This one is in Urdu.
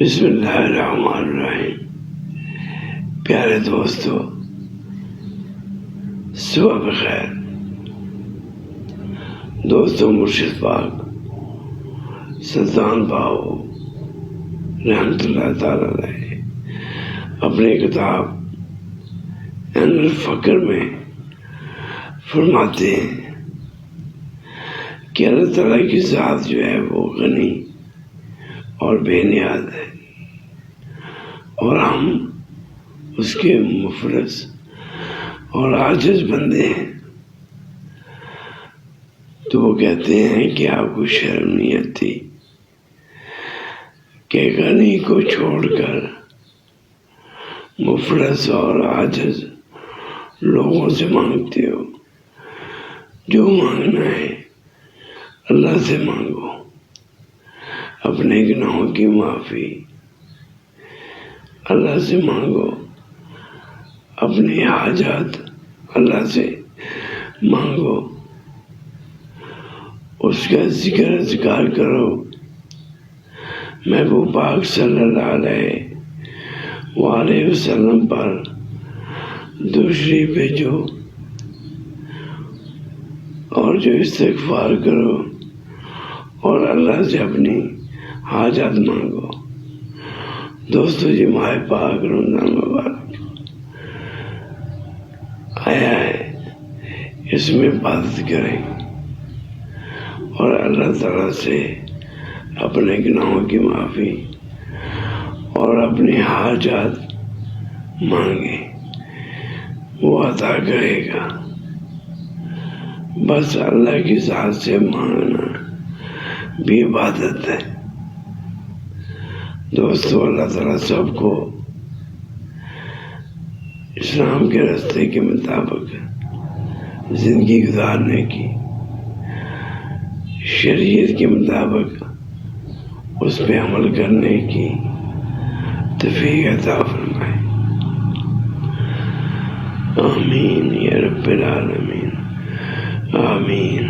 بسم اللہ الرحمن الرحیم۔ پیارے دوستو، صبح بخیر۔ دوستو، مرشد پاک سلطان باؤ رحمت اللہ تعالی علیہ اپنی کتاب عین الفقر میں فرماتے ہیں کہ اللہ تعالیٰ کی ذات جو ہے وہ غنی اور بے نیاز ہے، اور ہم اس کے مفلس اور عاجز بندے ہیں۔ تو وہ کہتے ہیں کہ آپ کو شرم نہیں آتی کہ غنی کو چھوڑ کر مفلس اور عاجز لوگوں سے مانگتے ہو؟ جو مانگنا ہے اللہ سے مانگو، اپنے گناہوں کی معافی اللہ سے مانگو، اپنی حاجات اللہ سے مانگو، اس کا ذکر اذکار کرو، محبوب پاک صلی اللہ علیہ وآلہ وسلم پر درود شریف بھیجو، اور جو استغفار کرو اور اللہ سے اپنی حاجات مانگو۔ دوستو، جی ماہ پاک رمضان مبارک آیا ہے، اس میں عبادت کریں اور اللہ تعالیٰ سے اپنے گناہوں کی معافی اور اپنی حاجات مانگیں، وہ عطا کرے گا۔ بس اللہ کی ذات سے مانگنا بھی عبادت ہے۔ دوستو، اللہ تعالیٰ سب کو اسلام کے راستے کے مطابق زندگی گزارنے کی، شریعت کے مطابق اس پہ عمل کرنے کی توفیق عطا فرمائے۔ آمین یا رب العالمین، آمین۔